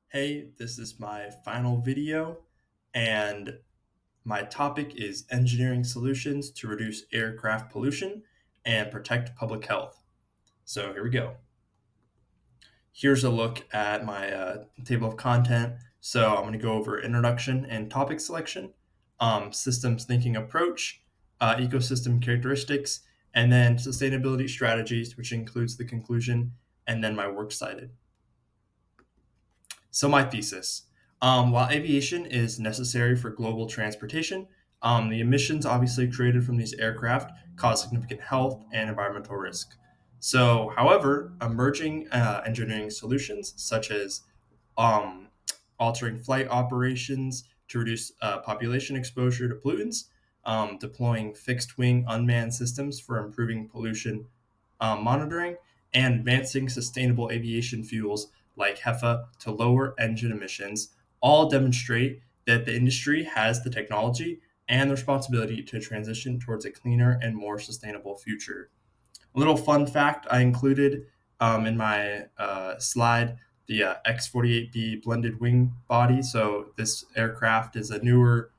Hey, this is my final video, and my topic is engineering solutions to reduce aircraft pollution and protect public health. So here we go. Here's a look at my table of content. So I'm going to go over introduction and topic selection, systems thinking approach, ecosystem characteristics, and then sustainability strategies, which includes the conclusion, and then my works cited. So, my thesis, while aviation is necessary for global transportation, the emissions obviously created from these aircraft cause significant health and environmental risk. So, however, emerging engineering solutions such as um, altering flight operations to reduce population exposure to pollutants, deploying fixed wing unmanned systems for improving pollution monitoring, and advancing sustainable aviation fuels like HEFA to lower engine emissions all demonstrate that the industry has the technology and the responsibility to transition towards a cleaner and more sustainable future. A little fun fact I included in my slide, the X-48B blended wing body. So this aircraft is a newer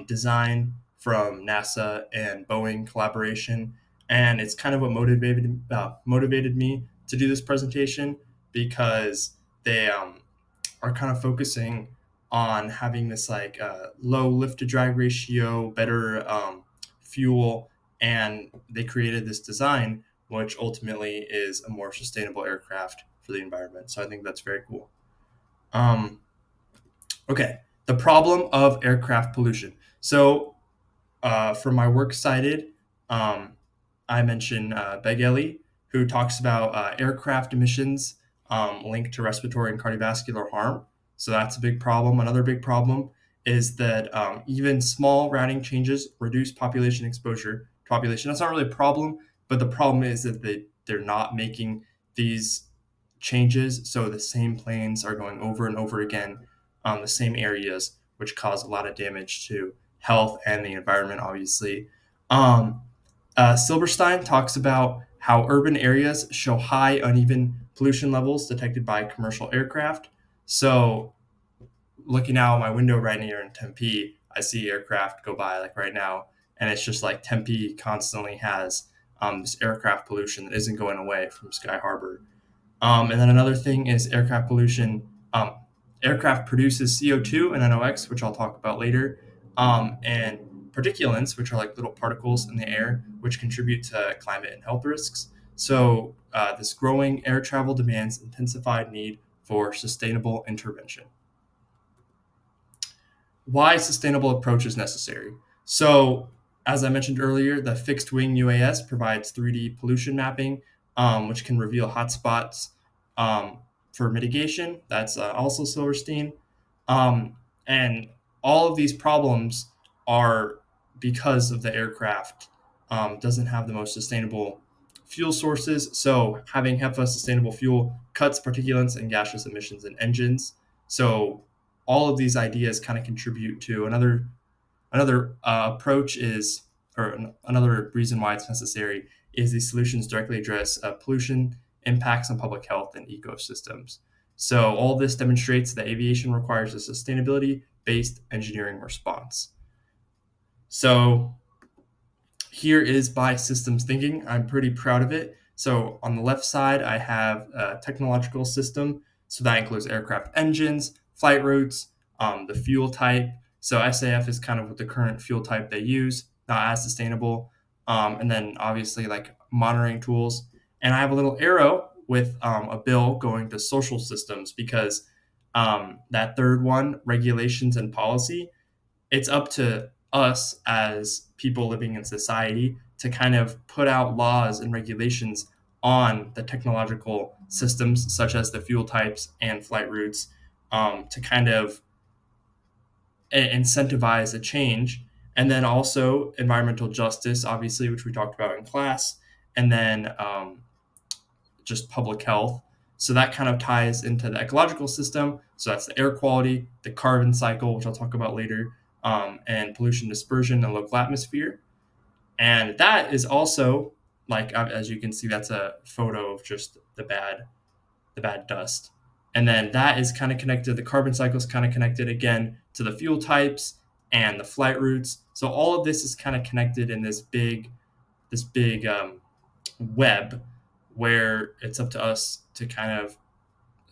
design from NASA and Boeing collaboration, and it's kind of what motivated me to do this presentation because they are kind of focusing on having this like low lift to drag ratio, better fuel, and they created this design which ultimately is a more sustainable aircraft for the environment. So I think that's very cool. Um, okay, the problem of aircraft pollution. So for my works cited, um, I mentioned Begeli, who talks about aircraft emissions linked to respiratory and cardiovascular harm. So that's a big problem. Another big problem is that even small routing changes reduce population exposure to population. That's not really a problem, but the problem is that they're not making these changes. So the same planes are going over and over again on the same areas, which cause a lot of damage to health and the environment, obviously. Um, Silberstein talks about how urban areas show high uneven pollution levels detected by commercial aircraft. So, looking out my window right here in Tempe, I see aircraft go by like right now, and it's just like Tempe constantly has this aircraft pollution that isn't going away from Sky Harbor. And then another thing is aircraft pollution. Aircraft produces CO2 and NOx, which I'll talk about later, and particulates, which are like little particles in the air, which contribute to climate and health risks. So, this growing air travel demands intensified need for sustainable intervention. Why sustainable approach is necessary? So, as I mentioned earlier, the fixed wing UAS provides 3D pollution mapping, which can reveal hotspots um, for mitigation. That's also Silverstein. Um, and all of these problems are because of the aircraft doesn't have the most sustainable fuel sources. So having HEPA sustainable fuel cuts particulates and gaseous emissions in engines. So all of these ideas kind of contribute to another approach is another reason why it's necessary is these solutions directly address pollution impacts on public health and ecosystems. So all this demonstrates that aviation requires a sustainability based engineering response. So here is by systems thinking. I'm pretty proud of it. So on the left side, I have a technological system. So that includes aircraft engines, flight routes, the fuel type. So SAF is kind of the current fuel type they use, not as sustainable. And then obviously like monitoring tools. And I have a little arrow with a bill going to social systems because that third one, regulations and policy, it's up to us as people living in society to kind of put out laws and regulations on the technological systems such as the fuel types and flight routes to kind of incentivize a change. And then also environmental justice, obviously, which we talked about in class, and then just public health. So that kind of ties into the ecological system. So that's the air quality, the carbon cycle, which I'll talk about later, and pollution dispersion and local atmosphere. And that is also like as you can see, that's a photo of just the bad dust. And then that is kind of connected, the carbon cycle is kind of connected again to the fuel types and the flight routes. So all of this is kind of connected in this big web where it's up to us to kind of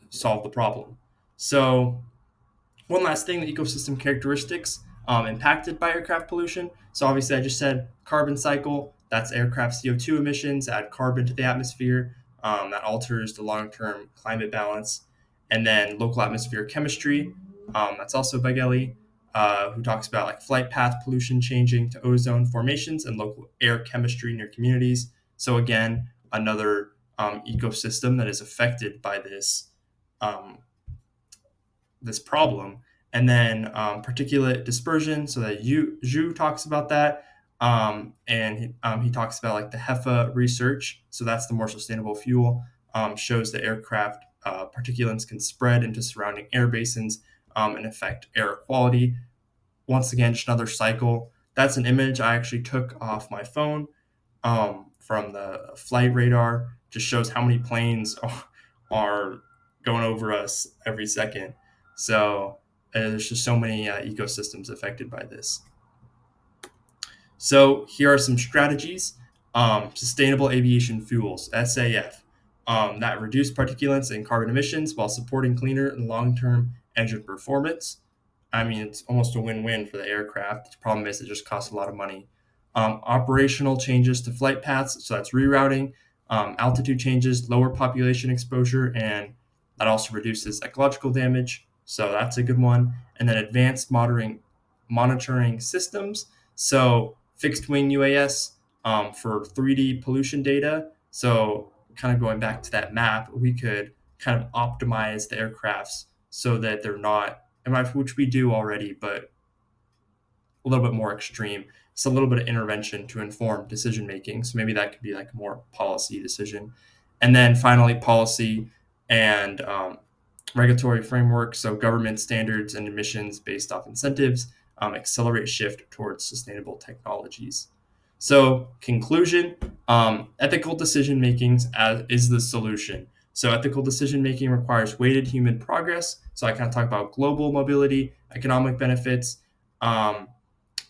solve the problem. So one last thing, the ecosystem characteristics impacted by aircraft pollution. So obviously, I just said carbon cycle. That's aircraft CO2 emissions add carbon to the atmosphere. That alters the long-term climate balance. And then local atmosphere chemistry. That's also by Gelly, who talks about like flight path pollution changing to ozone formations and local air chemistry near communities. So again, another ecosystem that is affected by um, this problem. And then particulate dispersion. So that Zhu talks about that. And he talks about like the HEFA research. So that's the more sustainable fuel. Shows that aircraft particulates can spread into surrounding air basins and affect air quality. Once again, just another cycle. That's an image I actually took off my phone from the flight radar. Just shows how many planes are going over us every second. So there's just so many ecosystems affected by this. So here are some strategies. Sustainable aviation fuels, SAF, that reduce particulates and carbon emissions while supporting cleaner and long-term engine performance. I mean, it's almost a win-win for the aircraft. The problem is it just costs a lot of money. Operational changes to flight paths, so that's rerouting. Altitude changes, lower population exposure, and that also reduces ecological damage. So that's a good one. And then advanced monitoring systems. So fixed wing UAS for 3D pollution data. So kind of going back to that map, we could kind of optimize the aircrafts so that they're not, which we do already, but a little bit more extreme. It's a little bit of intervention to inform decision making. So maybe that could be like a more policy decision. And then finally, policy and regulatory framework. So government standards and emissions based off incentives accelerate shift towards sustainable technologies. So conclusion, ethical decision making is the solution. So ethical decision making requires weighted human progress. So I kind of talk about global mobility, economic benefits, um,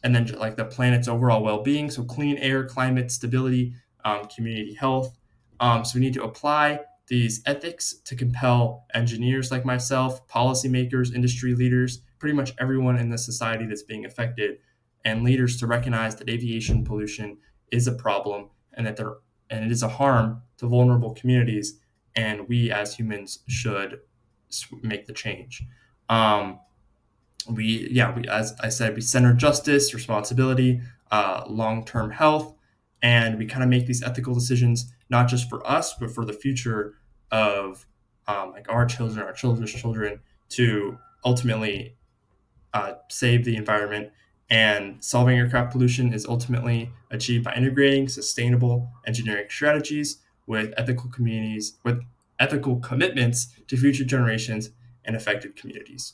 and then like the planet's overall well-being. So clean air, climate stability, community health. So we need to apply these ethics to compel engineers like myself, policymakers, industry leaders, pretty much everyone in the society that's being affected, and leaders to recognize that aviation pollution is a problem and that there and it is a harm to vulnerable communities, and we as humans should make the change. Um, we as I said, we center justice, responsibility, long-term health, and we kind of make these ethical decisions not just for us but for the future of like our children, our children's children, to ultimately save the environment. And solving aircraft pollution is ultimately achieved by integrating sustainable engineering strategies with ethical commitments to future generations and affected communities.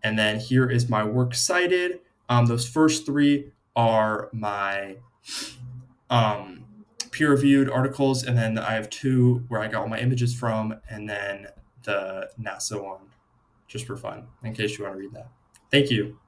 And then here is my works cited. Those first three are my um, peer-reviewed articles, and then I have two where I got all my images from, and then the NASA one, just for fun, in case you want to read that. Thank you.